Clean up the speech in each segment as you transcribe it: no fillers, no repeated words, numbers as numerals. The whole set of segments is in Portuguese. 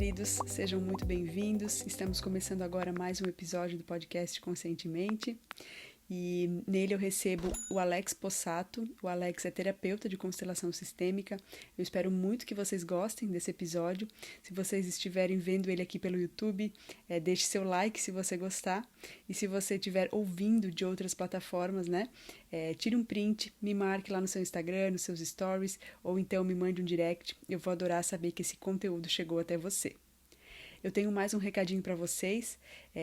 queridos, sejam muito bem-vindos. Estamos começando agora mais um episódio do podcast Conscientemente e nele eu recebo o Alex Possato. O Alex é terapeuta de constelação sistêmica. Eu espero muito que vocês gostem desse episódio. Se vocês estiverem vendo ele aqui pelo YouTube, deixe seu like se você gostar. E se você estiver ouvindo de outras plataformas, né, tire um print, me marque lá no seu Instagram, nos seus stories, ou então me mande um direct. Eu vou adorar saber que esse conteúdo chegou até você. Eu tenho mais um recadinho para vocês.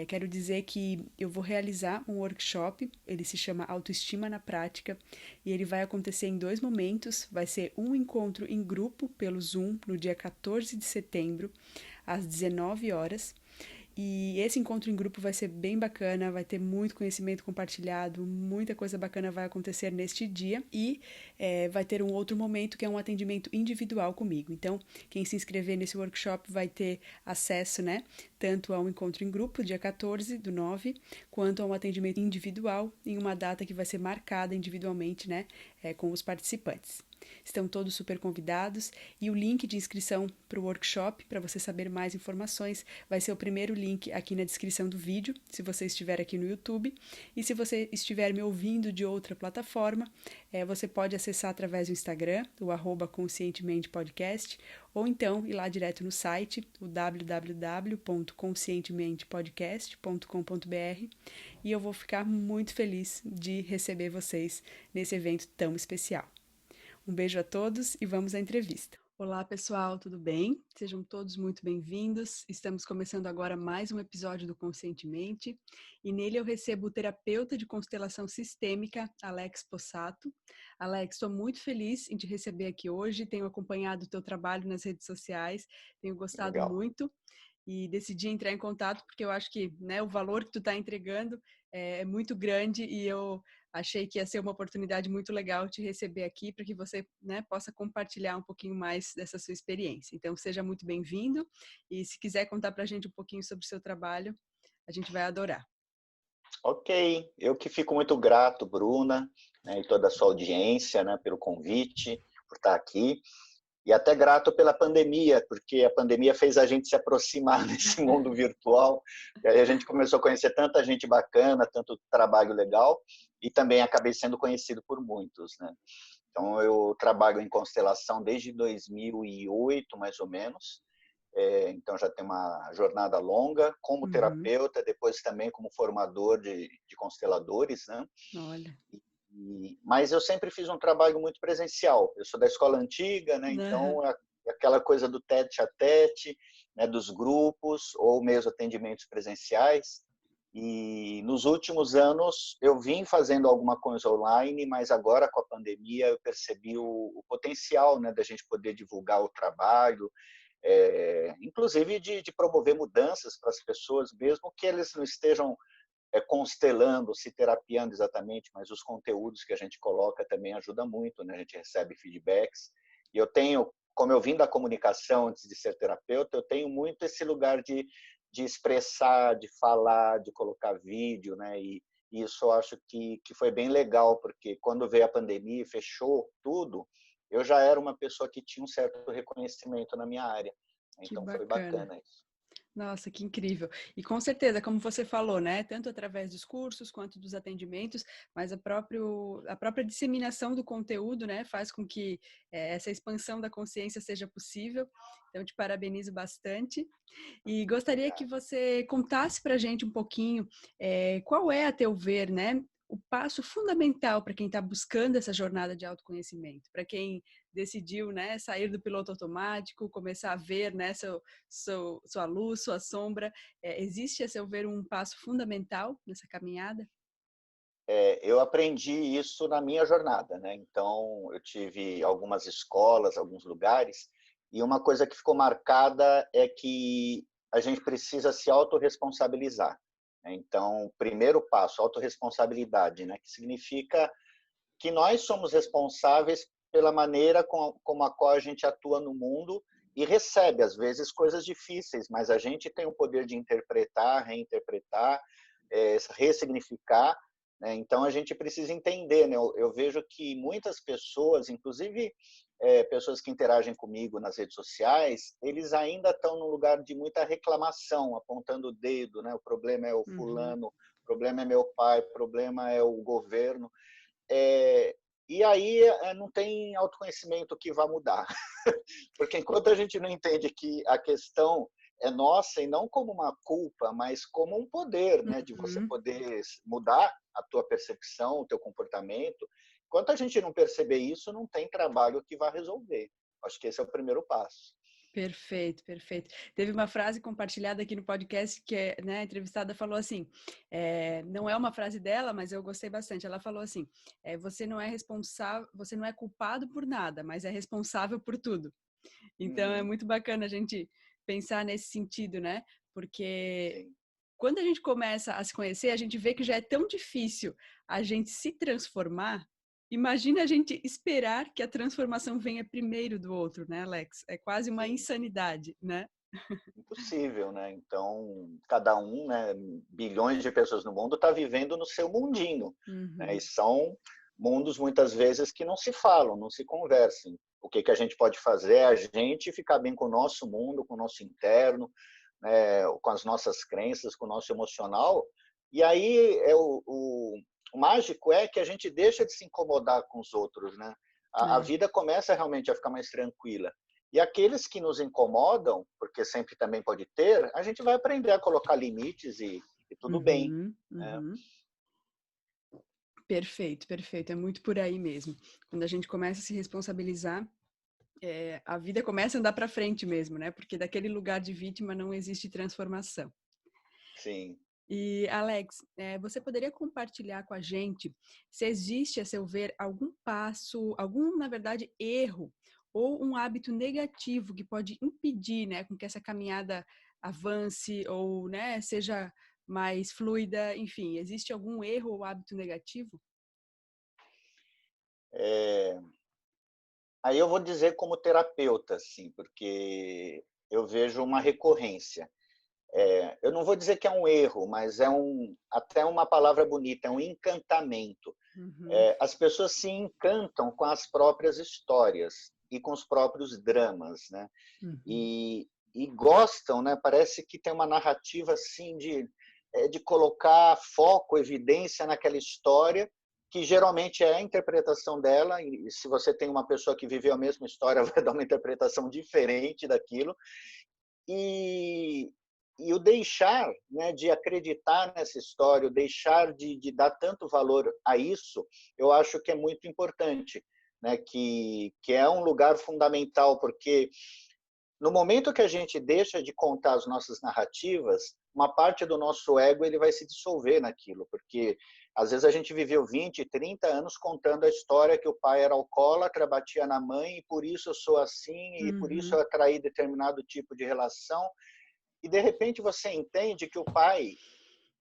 Quero dizer que eu vou realizar um workshop, ele se chama Autoestima na Prática, e ele vai acontecer em 2 momentos. Vai ser um encontro em grupo pelo Zoom no dia 14 de setembro, às 19 horas. E esse encontro em grupo vai ser bem bacana, vai ter muito conhecimento compartilhado, muita coisa bacana vai acontecer neste dia e vai ter um outro momento que é um atendimento individual comigo. Então, quem se inscrever nesse workshop vai ter acesso, né, tanto ao encontro em grupo, dia 14/9, quanto a um atendimento individual em uma data que vai ser marcada individualmente, né, com os participantes. Estão todos super convidados e o link de inscrição para o workshop, para você saber mais informações, vai ser o primeiro link aqui na descrição do vídeo, se você estiver aqui no YouTube. E se você estiver me ouvindo de outra plataforma, você pode acessar através do Instagram, o @conscientementepodcast, ou então ir lá direto no site, o www.conscientementepodcast.com.br, e eu vou ficar muito feliz de receber vocês nesse evento tão especial. Um beijo a todos e vamos à entrevista. Olá, pessoal, tudo bem? Sejam todos muito bem-vindos. Estamos começando agora mais um episódio do Conscientemente e nele eu recebo o terapeuta de constelação sistêmica, Alex Possato. Alex, estou muito feliz em te receber aqui hoje. Tenho acompanhado o teu trabalho nas redes sociais, tenho gostado Legal. muito e decidi entrar em contato porque eu acho que, né, o valor que tu está entregando é muito grande e eu achei que ia ser uma oportunidade muito legal te receber aqui para que você, né, possa compartilhar um pouquinho mais dessa sua experiência. Então, seja muito bem-vindo e se quiser contar para a gente um pouquinho sobre o seu trabalho, a gente vai adorar. Ok, eu que fico muito grato, Bruna, né, e toda a sua audiência, né, pelo convite, por estar aqui, e até grato pela pandemia, porque a pandemia fez a gente se aproximar nesse mundo virtual, e aí a gente começou a conhecer tanta gente bacana, tanto trabalho legal, e também acabei sendo conhecido por muitos, né? Então, eu trabalho em constelação desde 2008, mais ou menos. Então, já tem uma jornada longa como Uhum. terapeuta, depois também como formador de consteladores, né? Olha. Mas eu sempre fiz um trabalho muito presencial. Eu sou da escola antiga, né? Uhum. Então, aquela coisa do tete a tete, né? Dos grupos, ou mesmo atendimentos presenciais. E nos últimos anos eu vim fazendo alguma coisa online, mas agora com a pandemia eu percebi o potencial, né, da gente poder divulgar o trabalho, inclusive de promover mudanças para as pessoas, mesmo que eles não estejam constelando, se terapiando exatamente, mas os conteúdos que a gente coloca também ajuda muito, né? A gente recebe feedbacks. E eu tenho, como eu vim da comunicação antes de ser terapeuta, eu tenho muito esse lugar de expressar, de falar, de colocar vídeo, né? E isso eu acho que foi bem legal, porque quando veio a pandemia e fechou tudo, eu já era uma pessoa que tinha um certo reconhecimento na minha área. Que Então foi bacana. bacana isso. Nossa, que incrível. E com certeza, como você falou, né, tanto através dos cursos quanto dos atendimentos, mas a própria disseminação do conteúdo, né, faz com que essa expansão da consciência seja possível. Então, eu te parabenizo bastante. E gostaria que Obrigado. você contasse para a gente um pouquinho qual é, a teu ver, né, o passo fundamental para quem está buscando essa jornada de autoconhecimento, para quem decidiu, né, sair do piloto automático, começar a ver, né, sua luz, sua sombra. Existe, a seu ver, um passo fundamental nessa caminhada? Eu aprendi isso na minha jornada, né? Então, eu tive algumas escolas, alguns lugares, e uma coisa que ficou marcada é que a gente precisa se autorresponsabilizar, né? Então, primeiro passo, autorresponsabilidade, né? Que significa que nós somos responsáveis pela maneira como a qual a gente atua no mundo e recebe, às vezes, coisas difíceis, mas a gente tem o poder de interpretar, reinterpretar, ressignificar, né? Então, a gente precisa entender, né? Eu vejo que muitas pessoas, inclusive pessoas que interagem comigo nas redes sociais, eles ainda estão num lugar de muita reclamação, apontando o dedo, né? O problema é o fulano, o problema é meu pai, o problema é o governo. E aí não tem autoconhecimento que vá mudar. Porque enquanto a gente não entende que a questão é nossa e não como uma culpa, mas como um poder, né, de você poder mudar a tua percepção, o teu comportamento. Enquanto a gente não perceber isso, não tem trabalho que vá resolver. Acho que esse é o primeiro passo. Perfeito, perfeito. Teve uma frase compartilhada aqui no podcast que, né, a entrevistada falou assim, não é uma frase dela, mas eu gostei bastante. Ela falou assim, você não é responsável, você não é culpado por nada, mas é responsável por tudo. Então é muito bacana a gente pensar nesse sentido, né? Porque Sim. quando a gente começa a se conhecer, a gente vê que já é tão difícil a gente se transformar. Imagina a gente esperar que a transformação venha primeiro do outro, né, Alex? É quase uma Sim. insanidade, né? Impossível, né? Então, cada um, né, bilhões de pessoas no mundo está vivendo no seu mundinho, né? E são mundos muitas vezes que não se falam, não se conversam. O que a gente pode fazer é a gente ficar bem com o nosso mundo, com o nosso interno, né, com as nossas crenças, com o nosso emocional. E aí o mágico é que a gente deixa de se incomodar com os outros, né? A vida começa realmente a ficar mais tranquila. E aqueles que nos incomodam, porque sempre também pode ter, a gente vai aprender a colocar limites e tudo bem. Né? Perfeito, perfeito. É muito por aí mesmo. Quando a gente começa a se responsabilizar, a vida começa a andar para frente mesmo, né? Porque daquele lugar de vítima não existe transformação. Sim. E, Alex, você poderia compartilhar com a gente se existe, a seu ver, algum passo, algum, na verdade, erro ou um hábito negativo que pode impedir, né, com que essa caminhada avance ou, né, seja mais fluida, enfim, existe algum erro ou hábito negativo? Aí eu vou dizer como terapeuta, assim, porque eu vejo uma recorrência. Eu não vou dizer que é um erro, mas até uma palavra bonita, é um encantamento. As pessoas se encantam com as próprias histórias e com os próprios dramas, né? E gostam, né? Parece que tem uma narrativa assim de colocar foco, evidência naquela história, que geralmente é a interpretação dela, e se você tem uma pessoa que viveu a mesma história, vai dar uma interpretação diferente daquilo. E, e o deixar, né, de acreditar nessa história, o deixar de dar tanto valor a isso, eu acho que é muito importante, né, que é um lugar fundamental, porque no momento que a gente deixa de contar as nossas narrativas, uma parte do nosso ego ele vai se dissolver naquilo, porque às vezes a gente viveu 20, 30 anos contando a história que o pai era alcoólatra, batia na mãe, e por isso eu sou assim, e por isso eu atraí determinado tipo de relação. E de repente você entende que o pai,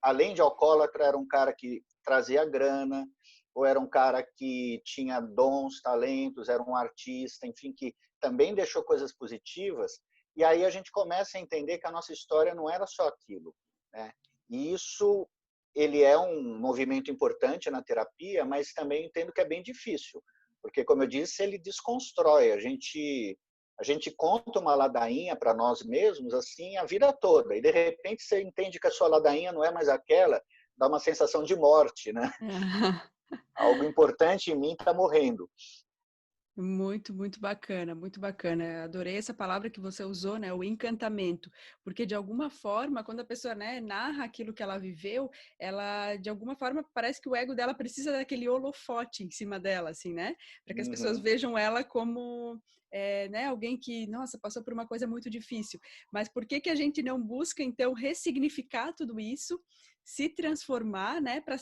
além de alcoólatra, era um cara que trazia grana, ou era um cara que tinha dons, talentos, era um artista, enfim, que também deixou coisas positivas. E aí a gente começa a entender que a nossa história não era só aquilo, né? E isso ele é um movimento importante na terapia, mas também entendo que é bem difícil, porque como eu disse, ele desconstrói. A gente conta uma ladainha para nós mesmos assim a vida toda, e de repente você entende que a sua ladainha não é mais aquela, dá uma sensação de morte, né? Algo importante em mim está morrendo. Muito, muito bacana, muito bacana. Adorei essa palavra que você usou, né? O encantamento. Porque, de alguma forma, quando a pessoa, né, narra aquilo que ela viveu, ela, de alguma forma, parece que o ego dela precisa daquele holofote em cima dela, assim, né? Para que as pessoas vejam ela como, né, alguém que, nossa, passou por uma coisa muito difícil. Mas por que a gente não busca, então, ressignificar tudo isso, se transformar, né, para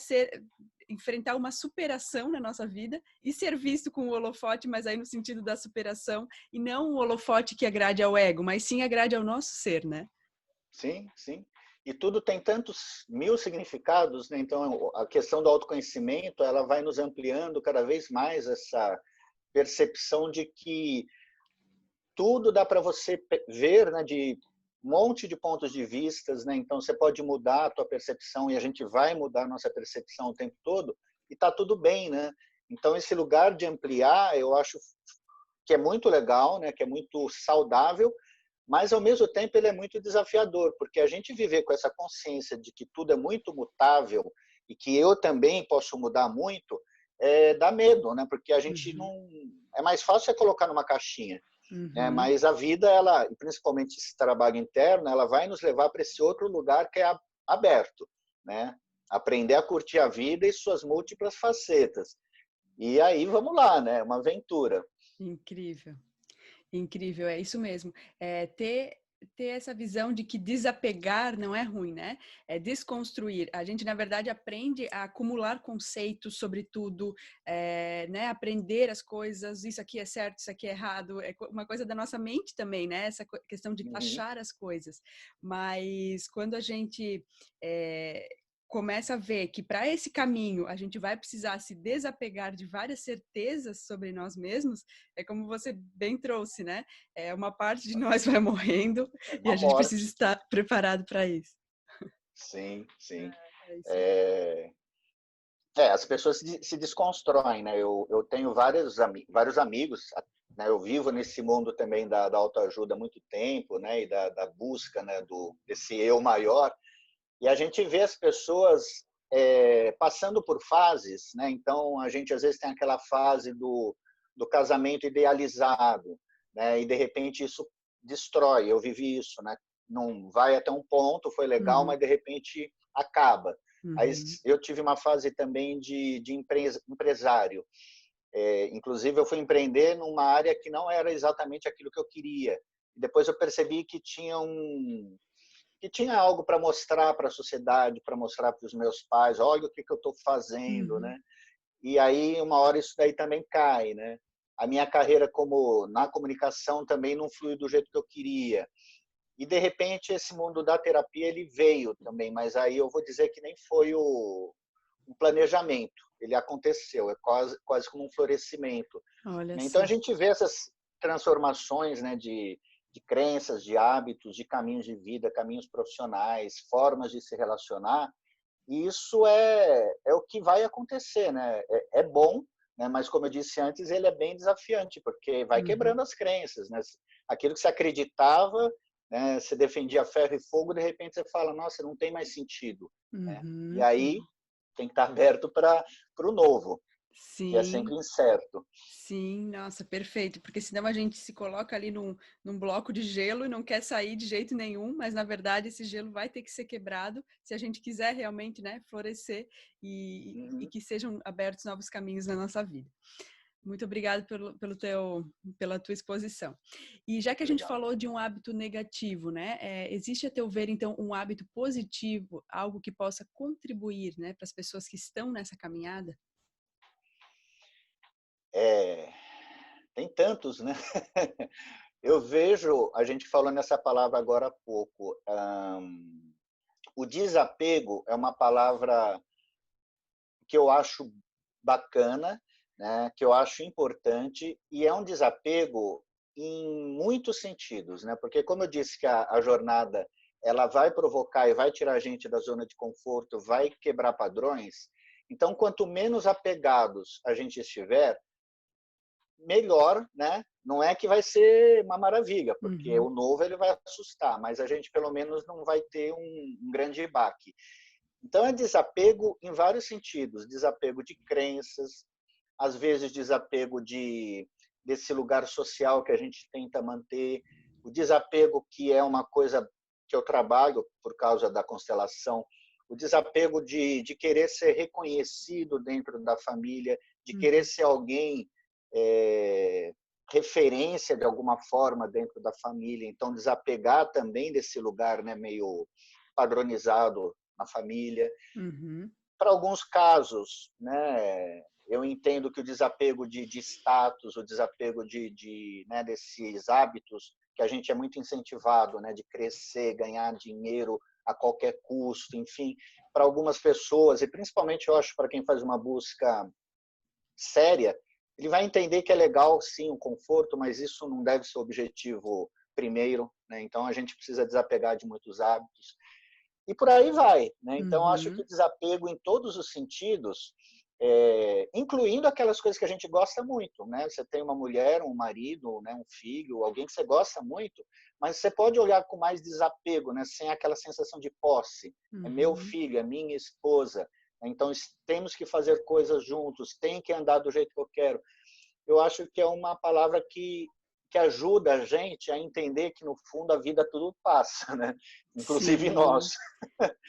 enfrentar uma superação na nossa vida e ser visto com o holofote, mas aí no sentido da superação, e não um holofote que agrade ao ego, mas sim agrade ao nosso ser, né? Sim, sim. E tudo tem tantos mil significados, né? Então a questão do autoconhecimento, ela vai nos ampliando cada vez mais essa percepção de que tudo dá para você ver, né, de um monte de pontos de vistas, né? Então você pode mudar a tua percepção e a gente vai mudar a nossa percepção o tempo todo e tá tudo bem, né? Então esse lugar de ampliar, eu acho que é muito legal, né, que é muito saudável, mas ao mesmo tempo ele é muito desafiador, porque a gente viver com essa consciência de que tudo é muito mutável e que eu também posso mudar muito, dá medo, né? Porque a gente Uhum. não é mais fácil você colocar numa caixinha, né? Uhum. Mas a vida, ela, principalmente esse trabalho interno, ela vai nos levar para esse outro lugar que é aberto, né? Aprender a curtir a vida e suas múltiplas facetas. E aí vamos lá, né? Uma aventura. Incrível. Incrível, é isso mesmo. Ter essa visão de que desapegar não é ruim, né? É desconstruir. A gente, na verdade, aprende a acumular conceitos sobre tudo, né? Aprender as coisas, isso aqui é certo, isso aqui é errado. É uma coisa da nossa mente também, né? Essa questão de Uhum. taxar as coisas. Mas quando a gente é, começa a ver que para esse caminho a gente vai precisar se desapegar de várias certezas sobre nós mesmos, é como você bem trouxe, né? Uma parte de nós vai morrendo É e uma a gente precisa morte. estar preparado para isso. Sim, sim. É isso mesmo. É, as pessoas se desconstroem, né? Eu tenho vários amigos, né? Eu vivo nesse mundo também da autoajuda há muito tempo, né? E da busca, né? Desse eu maior. E a gente vê as pessoas passando por fases, né? Então, a gente às vezes tem aquela fase do casamento idealizado, né? E de repente isso destrói. Eu vivi isso, né? Não vai até um ponto, foi legal, Uhum, mas de repente acaba. Aí uhum, eu tive uma fase também de empresário. Inclusive, eu fui empreender numa área que não era exatamente aquilo que eu queria. Depois eu percebi que tinha algo para mostrar para a sociedade, para mostrar para os meus pais, olha o que eu estou fazendo, uhum, né? E aí uma hora isso daí também cai, né? A minha carreira como na comunicação também não flui do jeito que eu queria. E de repente esse mundo da terapia ele veio também, mas aí eu vou dizer que nem foi um planejamento, ele aconteceu, é quase como um florescimento. olha Então a só. gente vê essas transformações, né, de crenças, de hábitos, de caminhos de vida, caminhos profissionais, formas de se relacionar, e isso é o que vai acontecer, né? É bom, né? Mas como eu disse antes, ele é bem desafiante, porque vai Uhum, quebrando as crenças, né? Aquilo que você acreditava, né? Você defendia ferro e fogo, de repente você fala, nossa, não tem mais sentido, né? E uhum. aí tem que estar aberto para o novo, que é Sim, sempre incerto. sim, nossa, perfeito. Porque senão a gente se coloca ali num bloco de gelo e não quer sair de jeito nenhum, mas na verdade esse gelo vai ter que ser quebrado se a gente quiser realmente, né, florescer e Uhum. que sejam abertos novos caminhos na nossa vida. Muito obrigada pela tua exposição. E já que a gente Legal. falou de um hábito negativo, né? Existe, a teu ver, então, um hábito positivo, algo que possa contribuir, né, para as pessoas que estão nessa caminhada? É, tem tantos, né? Eu vejo, a gente falou nessa palavra agora há pouco, o desapego é uma palavra que eu acho bacana, né, que eu acho importante, e é um desapego em muitos sentidos, né? Porque como eu disse que a jornada ela vai provocar e vai tirar a gente da zona de conforto, vai quebrar padrões. Então, quanto menos apegados a gente estiver, melhor, né? Não é que vai ser uma maravilha, porque Uhum, o novo ele vai assustar, mas a gente pelo menos não vai ter um grande baque. Então é desapego em vários sentidos, desapego de crenças, às vezes desapego desse lugar social que a gente tenta manter, o desapego que é uma coisa que eu trabalho por causa da constelação, o desapego de querer ser reconhecido dentro da família, de querer uhum, ser alguém é, referência de alguma forma dentro da família, então desapegar também desse lugar, né, meio padronizado na família. uhum, Para alguns casos, né, eu entendo que o desapego de status, o desapego né, desses hábitos que a gente é muito incentivado, né, de crescer, ganhar dinheiro a qualquer custo, enfim, para algumas pessoas, e principalmente eu acho para quem faz uma busca séria, ele vai entender que é legal, sim, o conforto, mas isso não deve ser o objetivo primeiro, né? Então a gente precisa desapegar de muitos hábitos e por aí vai, né? Então acho que uhum, o desapego em todos os sentidos incluindo aquelas coisas que a gente gosta muito, né? Você tem uma mulher, um marido, né? Um filho, alguém que você gosta muito, mas você pode olhar com mais desapego, né? Sem aquela sensação de posse. É meu Uhum. filho, é minha esposa. Então, temos que fazer coisas juntos, tem que andar do jeito que eu quero. Eu acho que é uma palavra que ajuda a gente a entender que, no fundo, a vida tudo passa, né? Inclusive nós. Sim,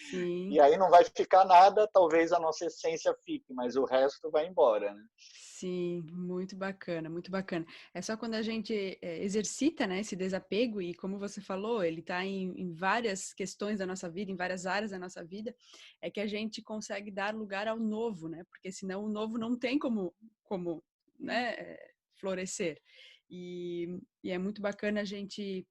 sim. E aí não vai ficar nada, talvez a nossa essência fique, mas o resto vai embora, né? Sim, muito bacana, muito bacana. É só quando a gente exercita, né, esse desapego, e como você falou, ele está em várias questões da nossa vida, em várias áreas da nossa vida, é que a gente consegue dar lugar ao novo, né? Porque senão o novo não tem como, né, florescer. E é muito bacana a gente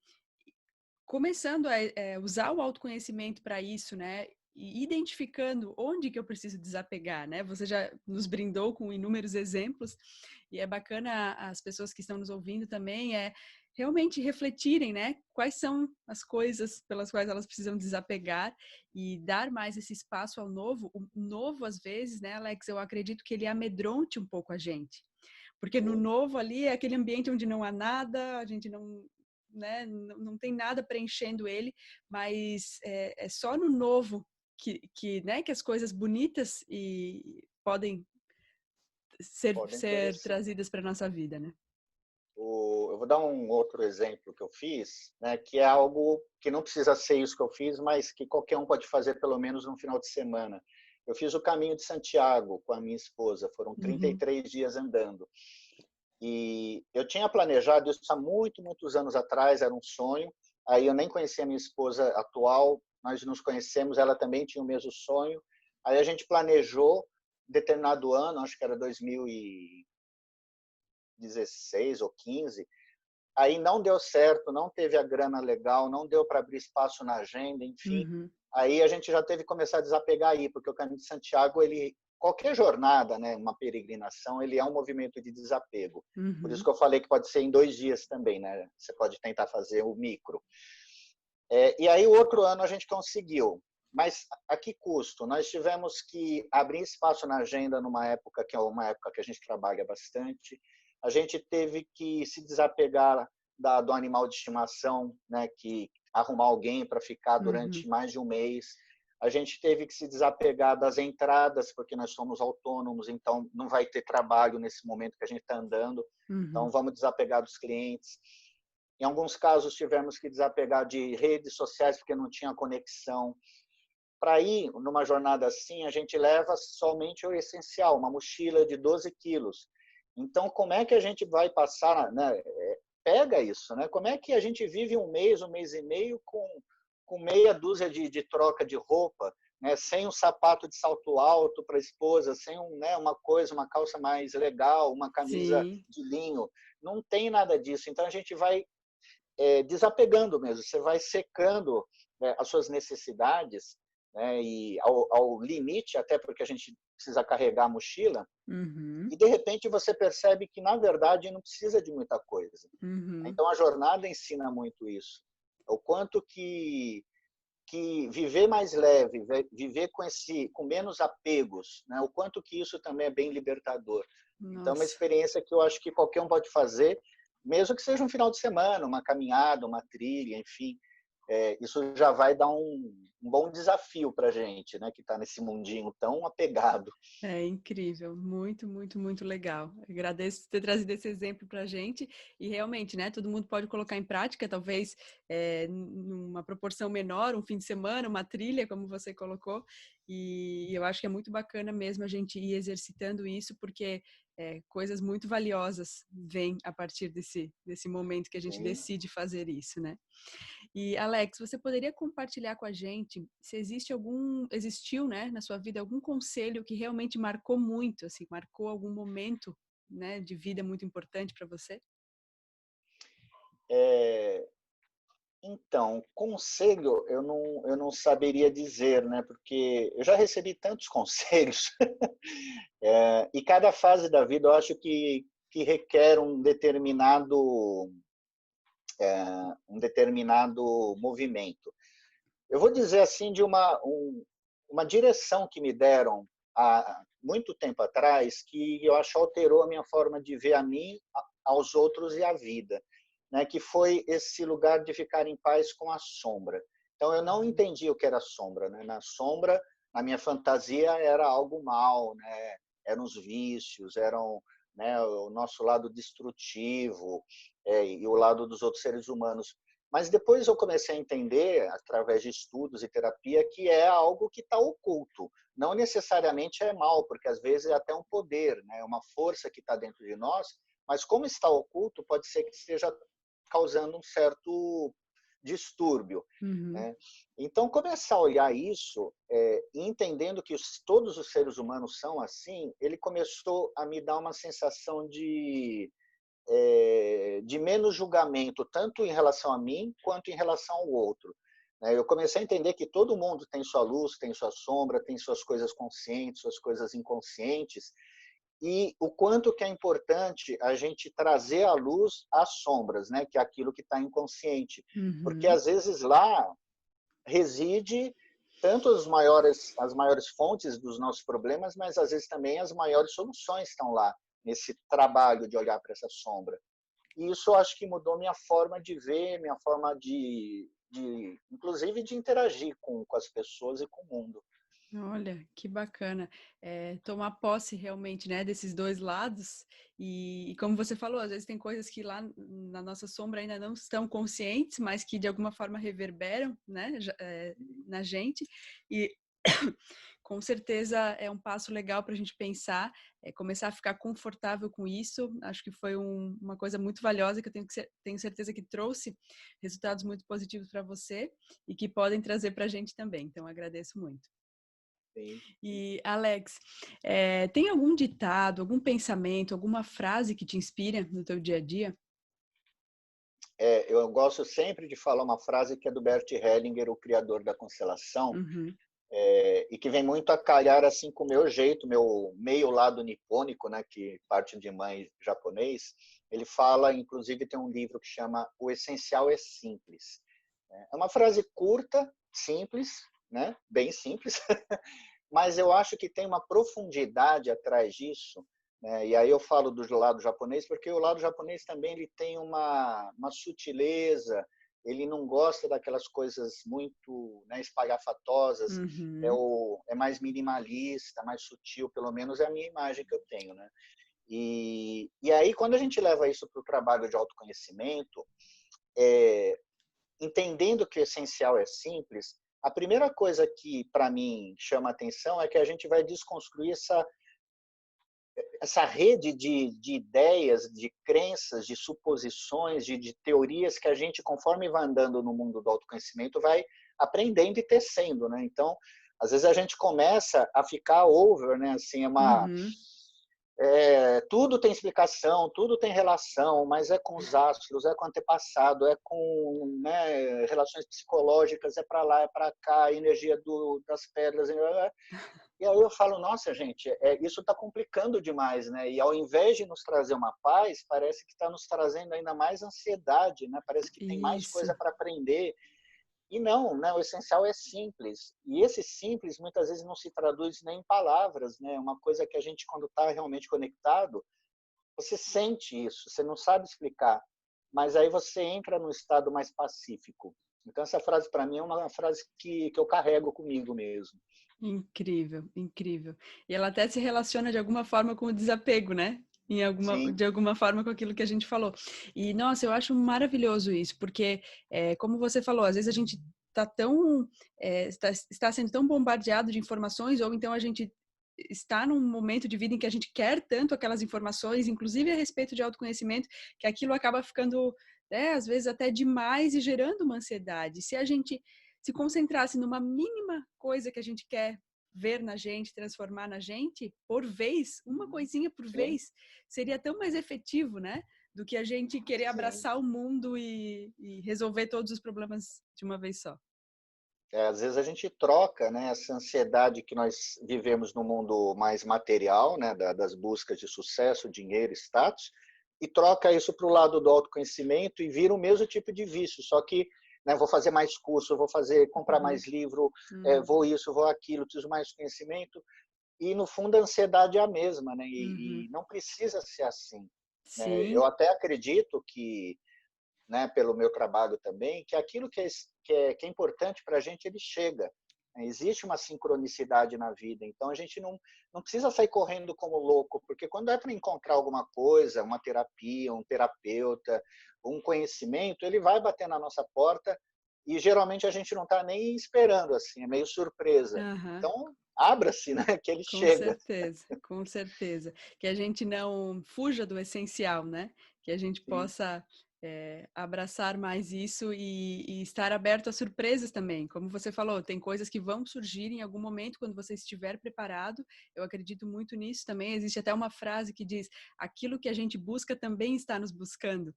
começando a usar o autoconhecimento para isso, né? E identificando onde que eu preciso desapegar, né? Você já nos brindou com inúmeros exemplos, e é bacana as pessoas que estão nos ouvindo também realmente refletirem, né? Quais são as coisas pelas quais elas precisam desapegar e dar mais esse espaço ao novo. O novo, às vezes, né, Alex, eu acredito que ele amedronte um pouco a gente. Porque no novo ali é aquele ambiente onde não há nada, a gente não, né, não tem nada preenchendo ele, mas é só no novo né, que as coisas bonitas podem Podem ser florescer. trazidas para a nossa vida, né? Eu vou dar um outro exemplo que eu fiz, né, que é algo que não precisa ser isso que eu fiz, mas que qualquer um pode fazer pelo menos no final de semana. Eu fiz o Caminho de Santiago com a minha esposa, foram Uhum, 33 dias andando. E eu tinha planejado isso há muitos anos atrás, era um sonho. Aí eu nem conhecia a minha esposa atual, nós nos conhecemos, ela também tinha o mesmo sonho. Aí a gente planejou determinado ano, acho que era 2016 ou 15. Aí não deu certo, não teve a grana legal, não deu para abrir espaço na agenda, enfim. uhum, Aí a gente já teve que começar a desapegar aí, porque o Caminho de Santiago, qualquer jornada, né, uma peregrinação, ele é um movimento de desapego. Por isso uhum. que eu falei que pode ser em 2 dias também, né? Você pode tentar fazer o micro. E aí o outro ano a gente conseguiu, mas a que custo? Nós tivemos que abrir espaço na agenda numa época que é uma época que a gente trabalha bastante. A gente teve que se desapegar do animal de estimação, né, que arrumar alguém para ficar Uhum, durante mais de um mês. A gente teve que se desapegar das entradas, porque nós somos autônomos, então não vai ter trabalho nesse momento que a gente está andando. Então uhum, vamos desapegar dos clientes. Em alguns casos, tivemos que desapegar de redes sociais porque não tinha conexão. Para ir numa jornada assim, a gente leva somente o essencial, uma mochila de 12 quilos. Então, como é que a gente vai passar, né? Pega isso, né? Como é que a gente vive um mês e meio com meia dúzia de troca de roupa, né? Sem um sapato de salto alto para a esposa, sem né, uma calça mais legal, uma camisa sim, de linho. Não tem nada disso. Então, a gente vai desapegando mesmo, você vai secando as suas necessidades, né, e ao limite, até porque a gente precisa carregar a mochila, uhum, e de repente você percebe que, na verdade, não precisa de muita coisa. uhum. Então, a jornada ensina muito isso. O quanto que viver mais leve, viver com menos apegos, né, o quanto que isso também é bem libertador. Então, é uma Nossa. experiência que eu acho que qualquer um pode fazer, mesmo que seja um final de semana, uma caminhada, uma trilha, enfim. Isso já vai dar um bom desafio para a gente, né, que está nesse mundinho tão apegado. É incrível, muito, muito, muito legal. Agradeço por ter trazido esse exemplo para a gente e realmente, né, todo mundo pode colocar em prática, talvez numa proporção menor, um fim de semana, uma trilha, como você colocou, e eu acho que é muito bacana mesmo a gente ir exercitando isso, porque coisas muito valiosas vêm a partir desse momento que a gente Sim. decide fazer isso, né? E Alex, você poderia compartilhar com a gente se existiu, né, na sua vida algum conselho que realmente marcou muito, assim, marcou algum momento, né, de vida muito importante para você? É, então, conselho eu não saberia dizer, né? Porque eu já recebi tantos conselhos, e cada fase da vida eu acho que requer um determinado movimento. Eu vou dizer assim de uma direção que me deram muito tempo atrás que eu acho alterou a minha forma de ver a mim, aos outros e a vida, né? Que foi esse lugar de ficar em paz com a sombra. Então, eu não entendi o que era sombra, né? Na sombra, na minha fantasia, era algo mal, né? Eram os vícios, eram, né, o nosso lado destrutivo, e o lado dos outros seres humanos. Mas depois eu comecei a entender, através de estudos e terapia, que é algo que está oculto. Não necessariamente é mal, porque às vezes é até um poder, né? Uma força que está dentro de nós, mas como está oculto, pode ser que esteja causando um certo distúrbio. Uhum. Né? Então, começar a olhar isso, entendendo que todos os seres humanos são assim, ele começou a me dar uma sensação de menos julgamento, tanto em relação a mim, quanto em relação ao outro. Eu comecei a entender que todo mundo tem sua luz, tem sua sombra, tem suas coisas conscientes, suas coisas inconscientes, e o quanto que é importante a gente trazer à luz as sombras, né? Que é aquilo que está inconsciente. Porque, Uhum. às vezes, lá reside tanto as maiores fontes dos nossos problemas, mas, às vezes, também as maiores soluções estão lá, nesse trabalho de olhar para essa sombra. E isso eu acho que mudou minha forma de ver, minha forma inclusive, de interagir com as pessoas e com o mundo. Olha, que bacana. Tomar posse realmente, né, desses dois lados. E como você falou, às vezes tem coisas que lá na nossa sombra ainda não estão conscientes, mas que de alguma forma reverberam, né, na gente. E com certeza é um passo legal para a gente pensar, começar a ficar confortável com isso. Acho que foi uma coisa muito valiosa que eu tenho certeza que trouxe resultados muito positivos para você e que podem trazer para a gente também. Então, agradeço muito. Sim. E, Alex, tem algum ditado, algum pensamento, alguma frase que te inspira no teu dia a dia? Eu gosto sempre de falar uma frase que é do Bert Hellinger, o criador da constelação, Uhum. E que vem muito a calhar assim com o meu jeito, meu meio lado nipônico, né, que parte de mãe japonês. Ele fala, inclusive tem um livro que chama O Essencial é Simples. É uma frase curta, simples, né, bem simples, mas eu acho que tem uma profundidade atrás disso, né? E aí eu falo do lado japonês, porque o lado japonês também ele tem uma sutileza, ele não gosta daquelas coisas muito, né, espalhafatosas, Uhum. é mais minimalista, mais sutil, pelo menos é a minha imagem que eu tenho, né? E aí, quando a gente leva isso para o trabalho de autoconhecimento, entendendo que o essencial é simples, a primeira coisa que, para mim, chama atenção é que a gente vai desconstruir essa rede de ideias, de crenças, de suposições, de teorias que a gente, conforme vai andando no mundo do autoconhecimento, vai aprendendo e tecendo, né? Então, às vezes a gente começa a ficar over, né? Assim, Uhum. tudo tem explicação, tudo tem relação, mas é com os astros, é com o antepassado, é com, né, relações psicológicas, é para lá, é para cá, a energia das pedras. E aí eu falo, nossa, gente, isso está complicando demais, né? E ao invés de nos trazer uma paz, parece que está nos trazendo ainda mais ansiedade, né? Parece que tem mais Isso. coisa para aprender. E não, né? O essencial é simples. E esse simples muitas vezes não se traduz nem em palavras, né? Uma coisa que a gente, quando está realmente conectado, você sente isso, você não sabe explicar, mas aí você entra num estado mais pacífico. Então, essa frase, para mim, é uma frase que eu carrego comigo mesmo. Incrível, incrível. E ela até se relaciona de alguma forma com o desapego, né? Sim, De alguma forma com aquilo que a gente falou. E, nossa, eu acho maravilhoso isso, porque, como você falou, às vezes a gente está sendo tão bombardeado de informações, ou então a gente está num momento de vida em que a gente quer tanto aquelas informações, inclusive a respeito de autoconhecimento, que aquilo acaba ficando, às vezes até demais e gerando uma ansiedade. Se a gente se concentrasse numa mínima coisa que a gente quer ver na gente, transformar na gente, por vez, uma coisinha por sim, vez, seria tão mais efetivo, né? Do que a gente querer sim. abraçar o mundo e resolver todos os problemas de uma vez só. Às vezes a gente troca, né, essa ansiedade que nós vivemos no mundo mais material, né, das buscas de sucesso, dinheiro, status, e troca isso para o lado do autoconhecimento e vira o mesmo tipo de vício, só que, né, vou fazer mais curso, vou comprar Uhum. mais livro, Uhum. vou isso, vou aquilo, preciso mais conhecimento. e no fundo a ansiedade é a mesma, né? Uhum. E não precisa ser assim, né? Sim. Eu até acredito que, né, pelo meu trabalho também, que aquilo que é importante para a gente, ele chega. Existe uma sincronicidade na vida, então a gente não precisa sair correndo como louco, porque quando é para encontrar alguma coisa, uma terapia, um terapeuta, um conhecimento, ele vai bater na nossa porta e geralmente a gente não está nem esperando, assim, é meio surpresa. Aham. Então, abra-se, né, que ele Com chega. certeza, com certeza. Que a gente não fuja do essencial, né? Que a gente Sim. possa abraçar mais isso e estar aberto a surpresas também. Como você falou, tem coisas que vão surgir em algum momento quando você estiver preparado. Eu acredito muito nisso também. Existe até uma frase que diz: aquilo que a gente busca também está nos buscando.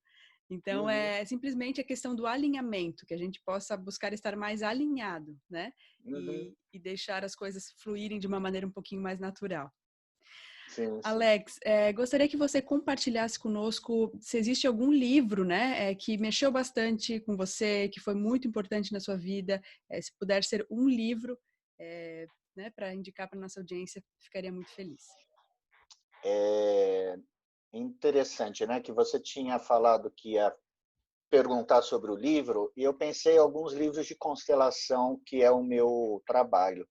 Então, Uhum, é simplesmente a questão do alinhamento, que a gente possa buscar estar mais alinhado, né? uhum. E deixar as coisas fluírem de uma maneira um pouquinho mais natural. Sim, sim. Alex, gostaria que você compartilhasse conosco se existe algum livro, né, que mexeu bastante com você, que foi muito importante na sua vida, se puder ser um livro, né, para indicar para nossa audiência, ficaria muito feliz. É interessante, né, que você tinha falado que ia perguntar sobre o livro, e eu pensei em alguns livros de constelação, que é o meu trabalho.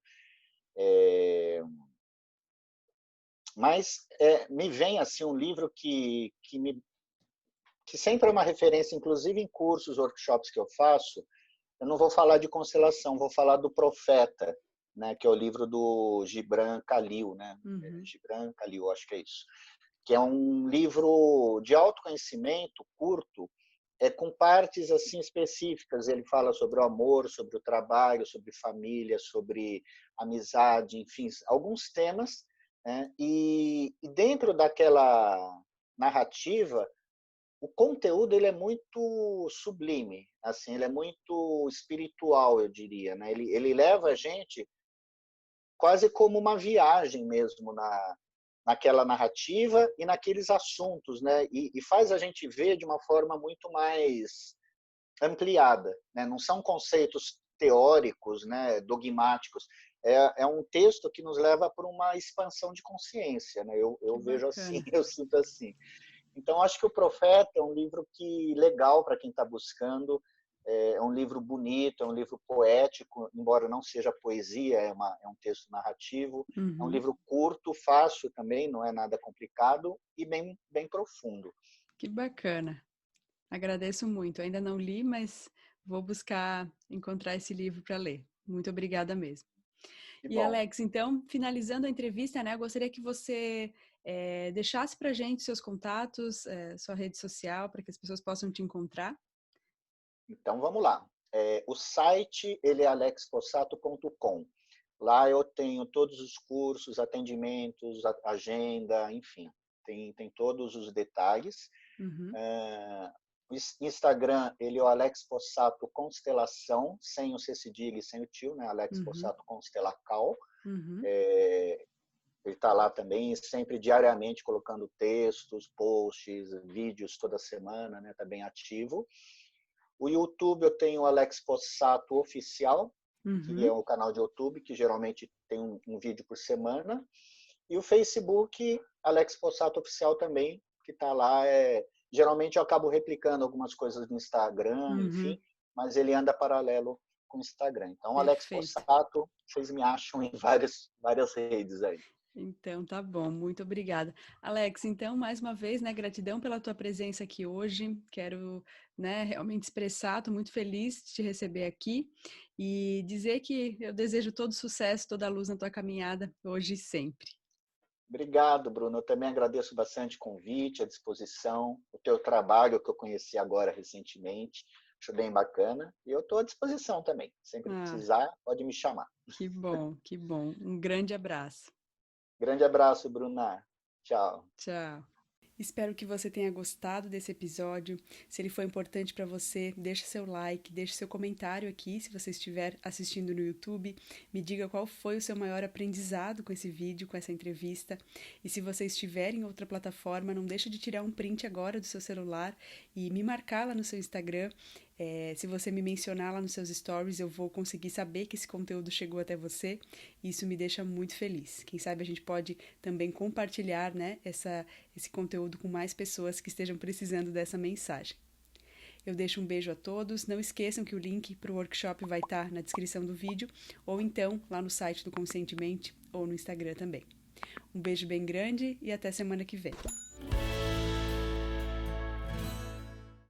Mas me vem assim um livro que sempre é uma referência, inclusive em cursos, workshops que eu faço. Eu não vou falar de constelação, vou falar do Profeta, né, que é o livro do Gibran Khalil, né? Uhum, Gibran Khalil, acho que é isso. Que é um livro de autoconhecimento curto, com partes assim específicas. Ele fala sobre o amor, sobre o trabalho, sobre família, sobre amizade, enfim, alguns temas, né? E dentro daquela narrativa, o conteúdo ele é muito sublime, assim, ele é muito espiritual, eu diria, né? Ele leva a gente quase como uma viagem mesmo naquela narrativa e naqueles assuntos, né? E faz a gente ver de uma forma muito mais ampliada, né? Não são conceitos teóricos, né? Dogmáticos. É um texto que nos leva para uma expansão de consciência, né? que Eu vejo assim, bacana. eu sinto assim. Então, acho que o Profeta é um livro que legal para quem está buscando. É um livro bonito, é um livro poético, embora não seja poesia, é um texto narrativo. É um Uhum, livro curto, fácil também, não é nada complicado e bem profundo. que bacana. Agradeço muito. Ainda não li, mas vou buscar encontrar esse livro para ler. Muito obrigada mesmo. Que E bom. Alex, então, finalizando a entrevista, né, eu gostaria que você deixasse para a gente seus contatos, sua rede social, para que as pessoas possam te encontrar. Então, vamos lá. O site ele é alexpossato.com. Lá eu tenho todos os cursos, atendimentos, agenda, enfim, tem todos os detalhes. Uhum, O Instagram, ele é o Alex Possato Constelação, sem o C cedilha e sem o tio, né? Alex uhum, Possato Constelacal. uhum, Ele está lá também, sempre diariamente colocando textos, posts, vídeos toda semana, né? Está bem ativo. O YouTube eu tenho o Alex Possato Oficial, que é uhum. o canal de YouTube, que geralmente tem um vídeo por semana. E o Facebook, Alex Possato Oficial também, que está lá. Geralmente eu acabo replicando algumas coisas do Instagram, Uhum, enfim, mas ele anda paralelo com o Instagram. Então, Alex perfeito. Possato, vocês me acham em várias redes aí. Então, tá bom, muito obrigada. Alex, então, mais uma vez, né, gratidão pela tua presença aqui hoje. Quero, né, realmente expressar, estou muito feliz de te receber aqui e dizer que eu desejo todo sucesso, toda a luz na tua caminhada, hoje e sempre. Obrigado, Bruno. Eu também agradeço bastante o convite, a disposição, o teu trabalho que eu conheci agora recentemente. Acho bem bacana. E eu estou à disposição também. Sempre Ah, precisar, pode me chamar. que bom, que bom. Um grande abraço. Grande abraço, Bruna. Tchau. Tchau. Espero que você tenha gostado desse episódio. Se ele foi importante para você, deixa seu like, deixa seu comentário aqui se você estiver assistindo no YouTube. Me diga qual foi o seu maior aprendizado com esse vídeo, com essa entrevista. E se você estiver em outra plataforma, não deixa de tirar um print agora do seu celular e me marcar lá no seu Instagram. Se você me mencionar lá nos seus stories, eu vou conseguir saber que esse conteúdo chegou até você e isso me deixa muito feliz. Quem sabe a gente pode também compartilhar, né, esse conteúdo com mais pessoas que estejam precisando dessa mensagem. Eu deixo um beijo a todos. Não esqueçam que o link para o workshop vai estar na descrição do vídeo ou então lá no site do Conscientemente ou no Instagram também. Um beijo bem grande e até semana que vem.